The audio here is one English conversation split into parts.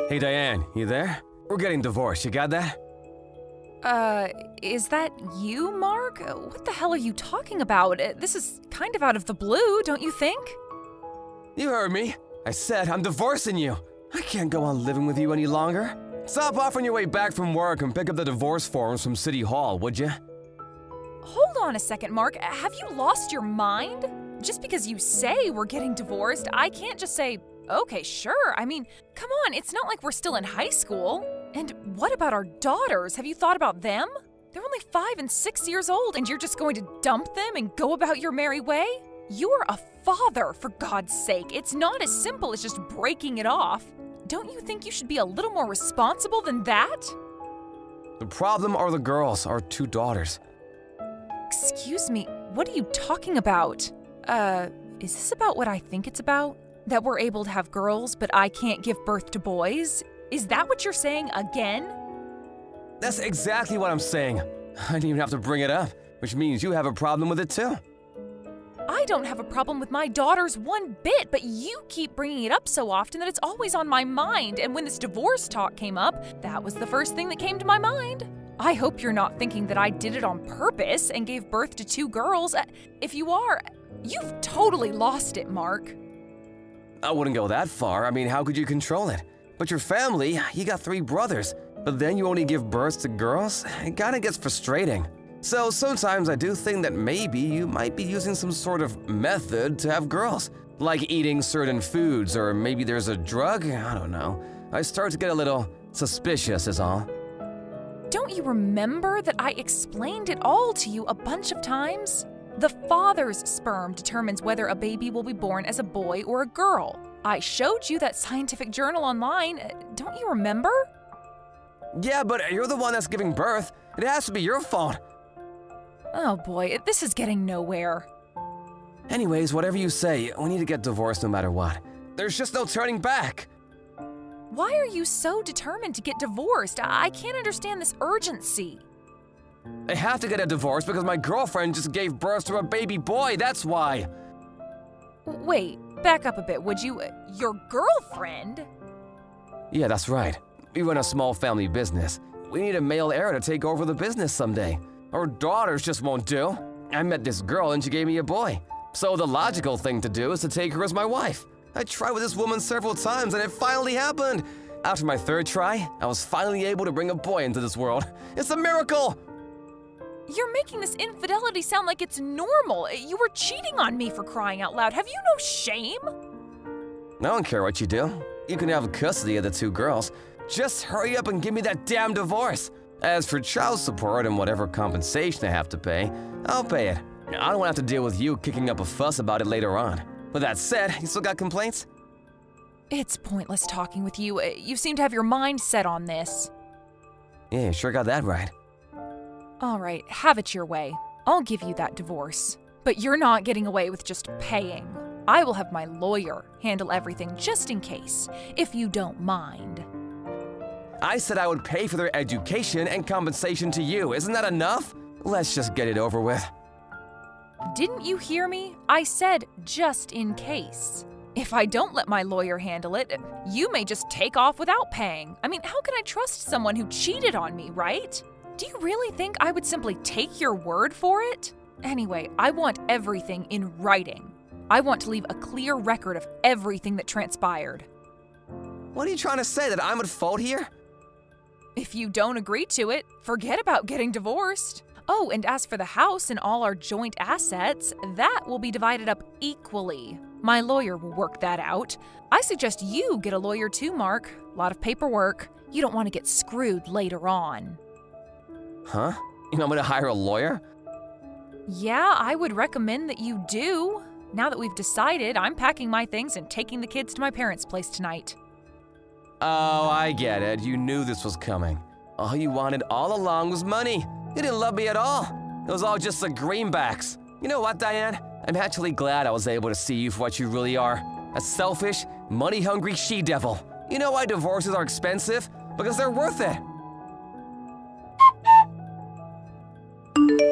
Hey Diane, you there? We're getting divorced, you got that? Is that you, Mark? What the hell are you talking about? This is kind of out of the blue, don't you think? You heard me. I said I'm divorcing you. I can't go on living with you any longer. Stop off on your way back from work and pick up the divorce forms from City Hall, would you? Hold on a second, Mark. Have you lost your mind? Just because you say we're getting divorced, I can't just say, okay, sure. I mean, come on, it's not like we're still in high school. And what about our daughters? Have you thought about them? They're only 5 and 6 years old, and you're just going to dump them and go about your merry way? You're a father, for God's sake. It's not as simple as just breaking it off. Don't you think you should be a little more responsible than that? The problem are the girls, our 2 daughters. Excuse me, what are you talking about? Is this about what I think it's about? That we're able to have girls, but I can't give birth to boys? Is that what you're saying again? That's exactly what I'm saying. I didn't even have to bring it up, which means you have a problem with it too. I don't have a problem with my daughters one bit, but you keep bringing it up so often that it's always on my mind. And when this divorce talk came up, that was the first thing that came to my mind. I hope you're not thinking that I did it on purpose and gave birth to 2 girls. If you are, you've totally lost it, Mark. I wouldn't go that far. I mean, how could you control it? But your family, you got 3 brothers, but then you only give birth to girls? It kinda gets frustrating. So sometimes I do think that maybe you might be using some sort of method to have girls, like eating certain foods, or maybe there's a drug, I don't know. I start to get a little suspicious is all. Don't you remember that I explained it all to you a bunch of times? The father's sperm determines whether a baby will be born as a boy or a girl. I showed you that scientific journal online. Don't you remember? Yeah, but you're the one that's giving birth. It has to be your fault. Oh boy, this is getting nowhere. Anyways, whatever you say, we need to get divorced no matter what. There's just no turning back. Why are you so determined to get divorced? I can't understand this urgency. I have to get a divorce because my girlfriend just gave birth to a baby boy, that's why. Wait, back up a bit, would you? Your girlfriend? Yeah, that's right. We run a small family business. We need a male heir to take over the business someday. Our daughters just won't do. I met this girl and she gave me a boy. So the logical thing to do is to take her as my wife. I tried with this woman several times and it finally happened. After my 3rd try, I was finally able to bring a boy into this world. It's a miracle! You're making this infidelity sound like it's normal. You were cheating on me, for crying out loud. Have you no shame? I don't care what you do. You can have custody of the 2 girls. Just hurry up and give me that damn divorce. As for child support and whatever compensation I have to pay, I'll pay it. I don't want to have to deal with you kicking up a fuss about it later on. With that said, you still got complaints? It's pointless talking with you. You seem to have your mind set on this. Yeah, you sure got that right. All right, have it your way. I'll give you that divorce. But you're not getting away with just paying. I will have my lawyer handle everything just in case, if you don't mind. I said I would pay for their education and compensation to you. Isn't that enough? Let's just get it over with. Didn't you hear me? I said just in case. If I don't let my lawyer handle it, you may just take off without paying. I mean, how can I trust someone who cheated on me, right? Do you really think I would simply take your word for it? Anyway, I want everything in writing. I want to leave a clear record of everything that transpired. What are you trying to say, that I'm at fault here? If you don't agree to it, forget about getting divorced. Oh, and as for the house and all our joint assets, that will be divided up equally. My lawyer will work that out. I suggest you get a lawyer too, Mark. A lot of paperwork. You don't want to get screwed later on. Huh? You want me to hire a lawyer? Yeah, I would recommend that you do. Now that we've decided, I'm packing my things and taking the kids to my parents' place tonight. Oh, I get it. You knew this was coming. All you wanted all along was money. You didn't love me at all. It was all just the greenbacks. You know what, Diane? I'm actually glad I was able to see you for what you really are. A selfish, money-hungry she-devil. You know why divorces are expensive? Because they're worth it.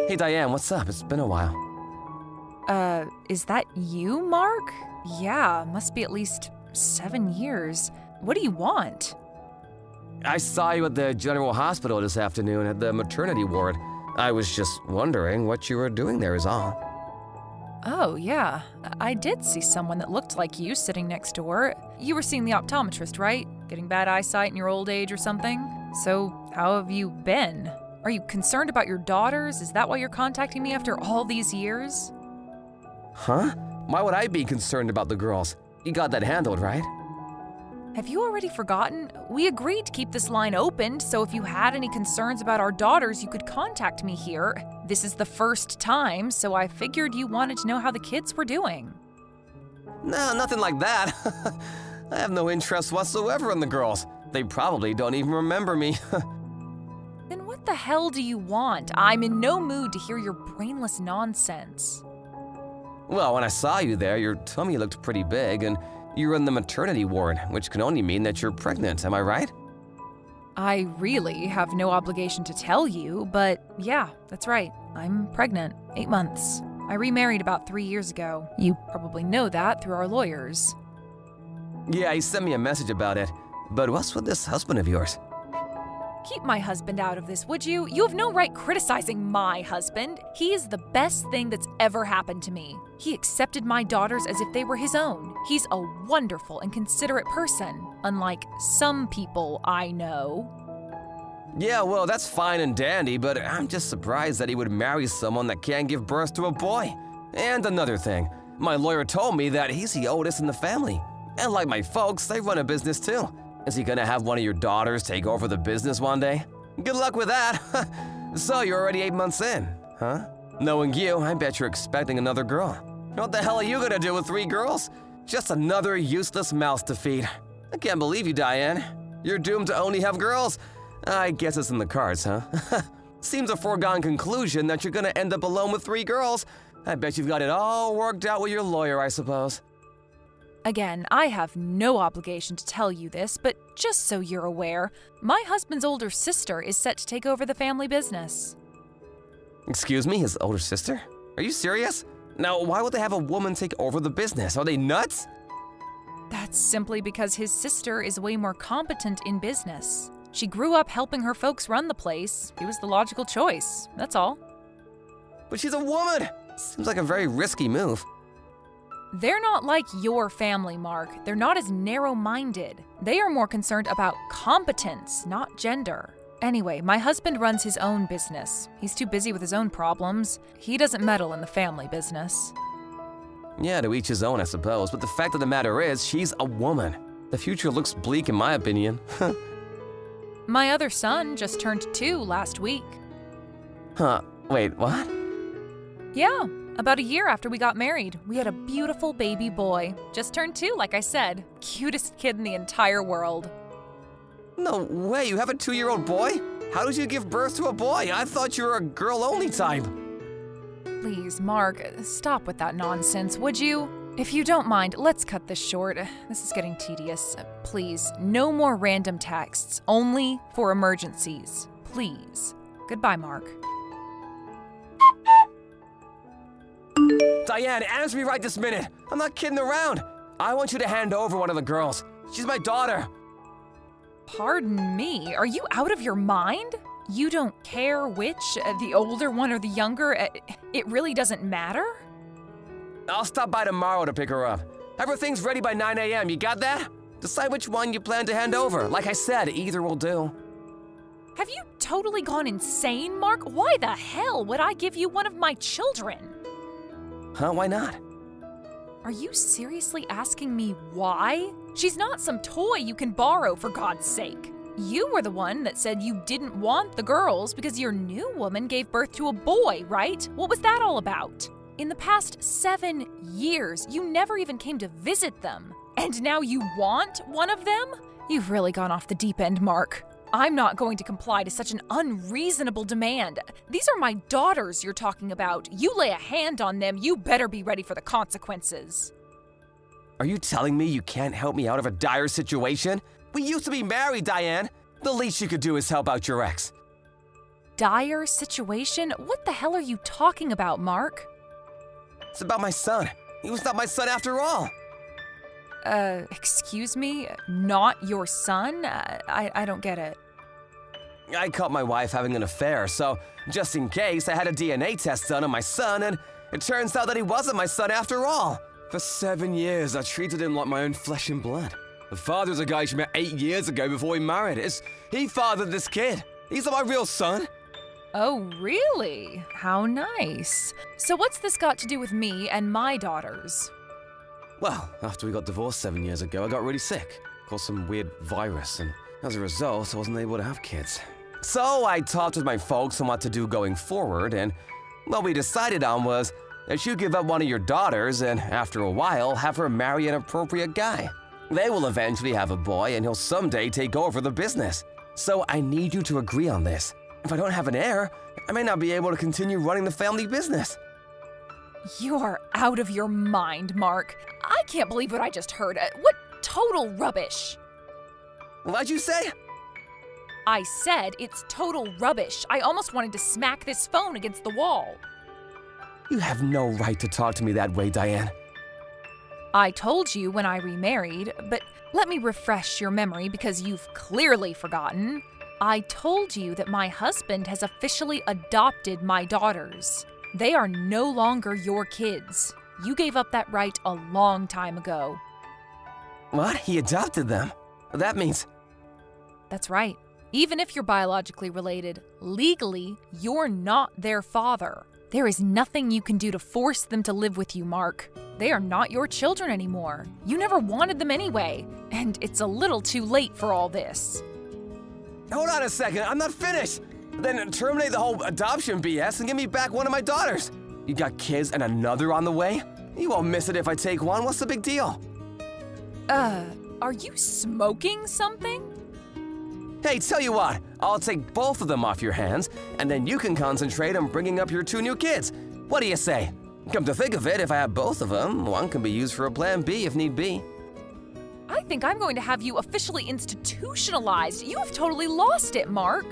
Hey, Diane, what's up? It's been a while. Is that you, Mark? Yeah, must be at least 7 years. What do you want? I saw you at the General Hospital this afternoon at the maternity ward. I was just wondering what you were doing there is all. Oh, yeah. I did see someone that looked like you sitting next door. You were seeing the optometrist, right? Getting bad eyesight in your old age or something? So, how have you been? Are you concerned about your daughters? Is that why you're contacting me after all these years? Huh? Why would I be concerned about the girls? You got that handled, right? Have you already forgotten? We agreed to keep this line open, so if you had any concerns about our daughters, you could contact me here. This is the first time, so I figured you wanted to know how the kids were doing. No, nothing like that. I have no interest whatsoever in the girls. They probably don't even remember me. Then what the hell do you want? I'm in no mood to hear your brainless nonsense. Well, when I saw you there, your tummy looked pretty big, and you were in the maternity ward, which can only mean that you're pregnant, am I right? I really have no obligation to tell you, but yeah, that's right. I'm pregnant, 8 months. I remarried about 3 years ago. You probably know that through our lawyers. Yeah, he sent me a message about it. But what's with this husband of yours? Keep my husband out of this, would you? You have no right criticizing my husband. He is the best thing that's ever happened to me. He accepted my daughters as if they were his own. He's a wonderful and considerate person, unlike some people I know. Yeah, well, that's fine and dandy, but I'm just surprised that he would marry someone that can't give birth to a boy. And another thing, my lawyer told me that he's the oldest in the family. And like my folks, they run a business too. Is he gonna have one of your daughters take over the business one day? Good luck with that. So you're already 8 months in, huh? Knowing you, I bet you're expecting another girl. What the hell are you gonna do with 3 girls? Just another useless mouse to feed. I can't believe you, Diane. You're doomed to only have girls. I guess it's in the cards, huh? Seems a foregone conclusion that you're gonna end up alone with 3 girls. I bet you've got it all worked out with your lawyer, I suppose. Again, I have no obligation to tell you this, but just so you're aware, my husband's older sister is set to take over the family business. Excuse me, his older sister? Are you serious? Now, why would they have a woman take over the business? Are they nuts? That's simply because his sister is way more competent in business. She grew up helping her folks run the place. It was the logical choice, that's all. But she's a woman! Seems like a very risky move. They're not like your family, Mark. They're not as narrow-minded. They are more concerned about competence, not gender. Anyway, my husband runs his own business. He's too busy with his own problems. He doesn't meddle in the family business. Yeah, to each his own, I suppose, but the fact of the matter is, she's a woman. The future looks bleak in my opinion. My other son just turned 2 last week. Huh, wait, what? Yeah, about a year after we got married, we had a beautiful baby boy. Just turned 2, like I said. Cutest kid in the entire world. No way, you have a 2-year-old boy? How did you give birth to a boy? I thought you were a girl-only type. Please, Mark, stop with that nonsense, would you? If you don't mind, let's cut this short. This is getting tedious. Please, no more random texts, only for emergencies. Please. Goodbye, Mark. Diane, answer me right this minute. I'm not kidding around. I want you to hand over one of the girls. She's my daughter. Pardon me, are you out of your mind? You don't care which, the older one or the younger? It really doesn't matter? I'll stop by tomorrow to pick her up. Everything's ready by 9 a.m., you got that? Decide which one you plan to hand over. Like I said, either will do. Have you totally gone insane, Mark? Why the hell would I give you one of my children? Huh, why not? Are you seriously asking me why? She's not some toy you can borrow, for God's sake. You were the one that said you didn't want the girls because your new woman gave birth to a boy, right? What was that all about? In the past 7 years, you never even came to visit them. And now you want one of them? You've really gone off the deep end, Mark. I'm not going to comply to such an unreasonable demand. These are my daughters you're talking about. You lay a hand on them, you better be ready for the consequences. Are you telling me you can't help me out of a dire situation? We used to be married, Diane. The least you could do is help out your ex. Dire situation? What the hell are you talking about, Mark? It's about my son. He was not my son after all. Excuse me? Not your son? I don't get it. I caught my wife having an affair, so just in case, I had a DNA test done on my son, and it turns out that he wasn't my son after all. For 7 years, I treated him like my own flesh and blood. The father's a guy she met 8 years ago before we married. He fathered this kid. He's not my real son. Oh, really? How nice. So what's this got to do with me and my daughters? Well, after we got divorced 7 years ago, I got really sick. Caught some weird virus, and as a result, I wasn't able to have kids. So I talked with my folks on what to do going forward, and what we decided on was that you give up one of your daughters and, after a while, have her marry an appropriate guy. They will eventually have a boy, and he'll someday take over the business. So I need you to agree on this. If I don't have an heir, I may not be able to continue running the family business. You are out of your mind, Mark. I can't believe what I just heard. What total rubbish. What'd you say? I said it's total rubbish. I almost wanted to smack this phone against the wall. You have no right to talk to me that way, Diane. I told you when I remarried, but let me refresh your memory because you've clearly forgotten. I told you that my husband has officially adopted my daughters. They are no longer your kids. You gave up that right a long time ago. What? He adopted them? That means... That's right. Even if you're biologically related, legally, you're not their father. There is nothing you can do to force them to live with you, Mark. They are not your children anymore. You never wanted them anyway, and it's a little too late for all this. Hold on a second, I'm not finished. Then terminate the whole adoption BS and give me back one of my daughters. You got kids and another on the way? You won't miss it if I take one. What's the big deal? Are you smoking something? Hey, tell you what, I'll take both of them off your hands, and then you can concentrate on bringing up your 2 new kids. What do you say? Come to think of it, if I have both of them, one can be used for a plan B if need be. I think I'm going to have you officially institutionalized. You have totally lost it, Mark.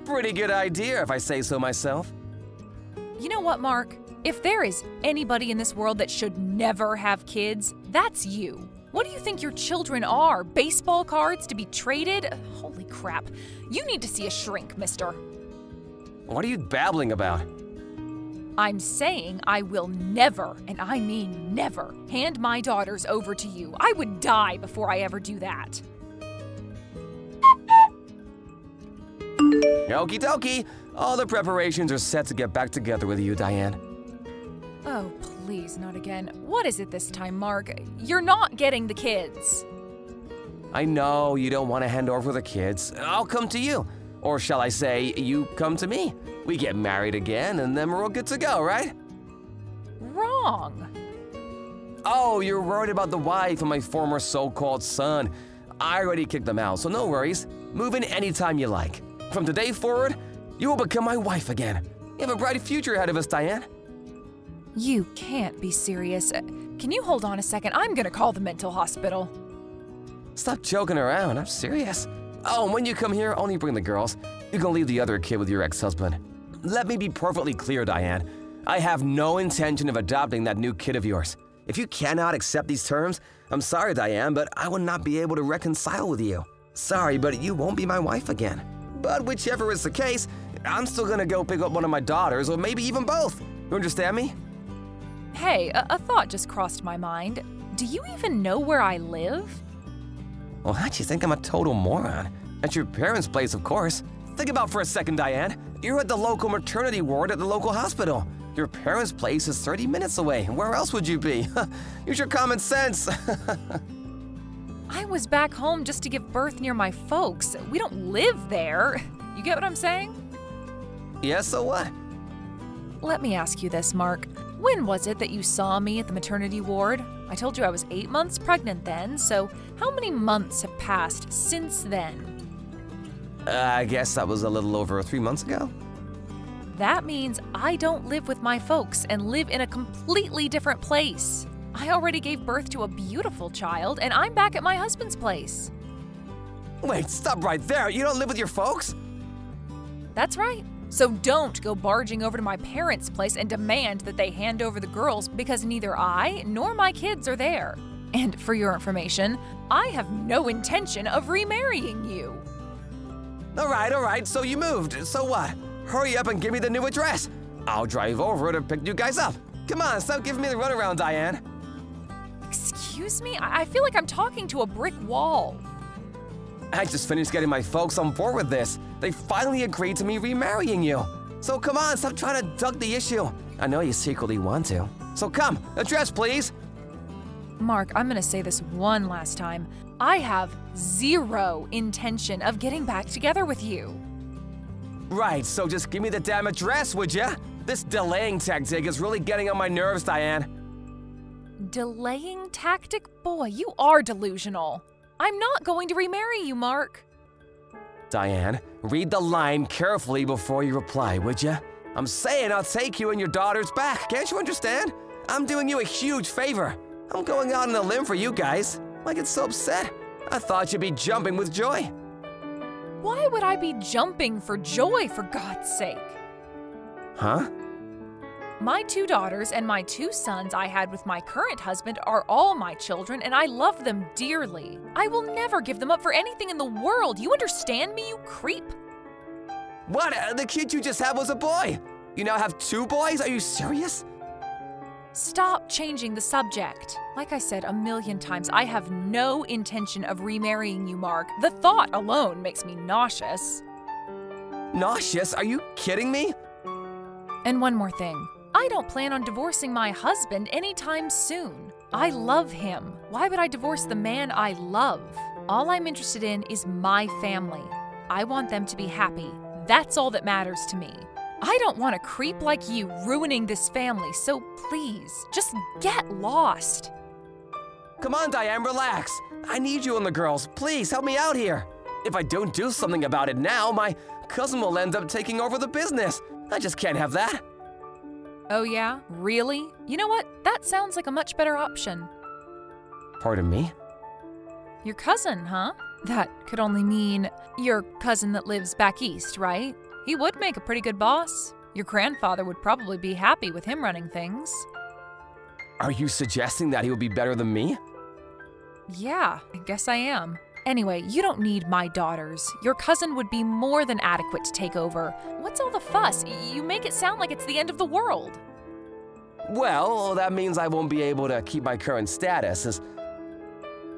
Pretty good idea, if I say so myself. You know what, Mark? If there is anybody in this world that should never have kids, that's you. What do you think your children are? Baseball cards to be traded? Holy crap. You need to see a shrink, mister. What are you babbling about? I'm saying I will never, and I mean never, hand my daughters over to you. I would die before I ever do that. Okie dokie. All the preparations are set to get back together with you, Diane. Oh, please, not again. What is it this time, Mark? You're not getting the kids. I know you don't want to hand over the kids. I'll come to you. Or shall I say, you come to me. We get married again, and then we're all good to go, right? Wrong. Oh, you're worried about the wife and my former so-called son. I already kicked them out, so no worries. Move in anytime you like. From today forward, you will become my wife again. You have a bright future ahead of us, Diane. You can't be serious. Can you hold on a second? I'm gonna call the mental hospital. Stop joking around, I'm serious. Oh, and when you come here, only bring the girls. You can leave the other kid with your ex-husband. Let me be perfectly clear, Diane. I have no intention of adopting that new kid of yours. If you cannot accept these terms, I'm sorry, Diane, but I will not be able to reconcile with you. Sorry, but you won't be my wife again. But whichever is the case, I'm still gonna go pick up one of my daughters, or maybe even both. You understand me? Hey, a thought just crossed my mind. Do you even know where I live? Well, how'd you think I'm a total moron? At your parents' place, of course. Think about for a second, Diane. You're at the local maternity ward at the local hospital. Your parents' place is 30 minutes away. Where else would you be? Use your common sense. I was back home just to give birth near my folks. We don't live there. You get what I'm saying? Yeah, so what? Let me ask you this, Mark. When was it that you saw me at the maternity ward? I told you I was 8 months pregnant then, so how many months have passed since then? I guess that was a little over 3 months ago. That means I don't live with my folks and live in a completely different place. I already gave birth to a beautiful child, and I'm back at my husband's place. Wait, stop right there. You don't live with your folks? That's right. So don't go barging over to my parents' place and demand that they hand over the girls because neither I nor my kids are there. And for your information, I have no intention of remarrying you. All right, so you moved. So what? Hurry up and give me the new address. I'll drive over to pick you guys up. Come on, stop giving me the runaround, Diane. Excuse me? I feel like I'm talking to a brick wall. I just finished getting my folks on board with this. They finally agreed to me remarrying you. So come on, stop trying to duck the issue. I know you secretly want to. So come, address please. Mark, I'm gonna say this one last time. I have zero intention of getting back together with you. Right, so just give me the damn address, would ya? This delaying tactic is really getting on my nerves, Diane. Delaying tactic? Boy, you are delusional. I'm not going to remarry you, Mark. Diane, read the line carefully before you reply, would ya? I'm saying I'll take you and your daughters back. Can't you understand? I'm doing you a huge favor. I'm going out on a limb for you guys. I get so upset. I thought you'd be jumping with joy. Why would I be jumping for joy, for God's sake? Huh? My 2 daughters and my 2 sons I had with my current husband are all my children, and I love them dearly. I will never give them up for anything in the world. You understand me, you creep? What? The kid you just had was a boy. You now have 2 boys? Are you serious? Stop changing the subject. Like I said a million times, I have no intention of remarrying you, Mark. The thought alone makes me nauseous. Nauseous? Are you kidding me? And one more thing. I don't plan on divorcing my husband anytime soon. I love him. Why would I divorce the man I love? All I'm interested in is my family. I want them to be happy. That's all that matters to me. I don't want a creep like you ruining this family, so please, just get lost. Come on, Diane, relax. I need you and the girls. Please, help me out here. If I don't do something about it now, my cousin will end up taking over the business. I just can't have that. Oh yeah? Really? You know what? That sounds like a much better option. Pardon me? Your cousin, huh? That could only mean your cousin that lives back east, right? He would make a pretty good boss. Your grandfather would probably be happy with him running things. Are you suggesting that he would be better than me? Yeah, I guess I am. Anyway, you don't need my daughters. Your cousin would be more than adequate to take over. What's all the fuss? You make it sound like it's the end of the world. Well, that means I won't be able to keep my current status.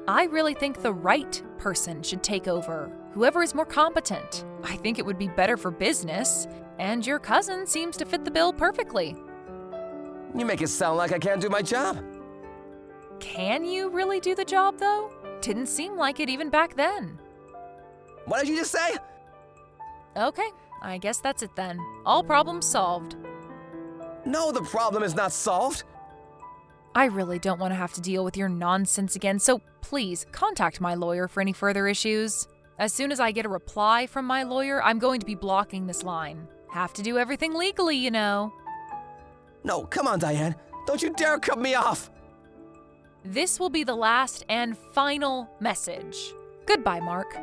I really think the right person should take over. Whoever is more competent. I think it would be better for business. And your cousin seems to fit the bill perfectly. You make it sound like I can't do my job. Can you really do the job, though? Didn't seem like it even back then. What did you just say? Okay, I guess that's it then. All problems solved. No, the problem is not solved. I really don't want to have to deal with your nonsense again, so please contact my lawyer for any further issues. As soon as I get a reply from my lawyer, I'm going to be blocking this line. Have to do everything legally, you know. No, come on, Diane. Don't you dare cut me off. This will be the last and final message. Goodbye, Mark.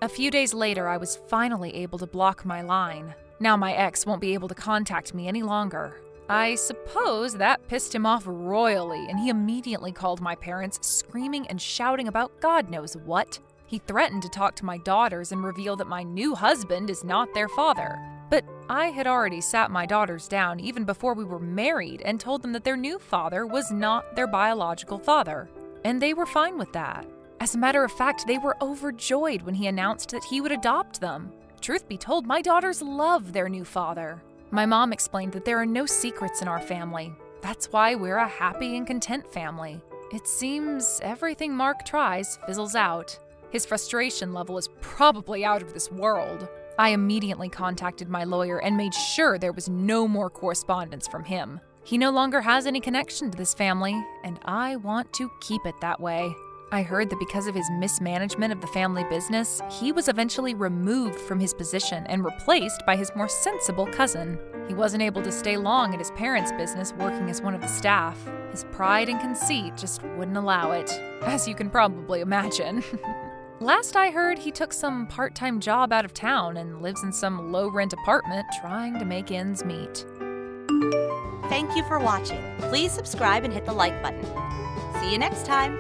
A few days later, I was finally able to block my line. Now my ex won't be able to contact me any longer. I suppose that pissed him off royally, and he immediately called my parents, screaming and shouting about God knows what. He threatened to talk to my daughters and reveal that my new husband is not their father. But I had already sat my daughters down even before we were married and told them that their new father was not their biological father. And they were fine with that. As a matter of fact, they were overjoyed when he announced that he would adopt them. Truth be told, my daughters love their new father. My mom explained that there are no secrets in our family. That's why we're a happy and content family. It seems everything Mark tries fizzles out. His frustration level is probably out of this world. I immediately contacted my lawyer and made sure there was no more correspondence from him. He no longer has any connection to this family, and I want to keep it that way. I heard that because of his mismanagement of the family business, he was eventually removed from his position and replaced by his more sensible cousin. He wasn't able to stay long at his parents' business working as one of the staff. His pride and conceit just wouldn't allow it, as you can probably imagine. Last I heard, he took some part-time job out of town and lives in some low-rent apartment trying to make ends meet. thank you for watching. Please subscribe and hit the like button. See you next time.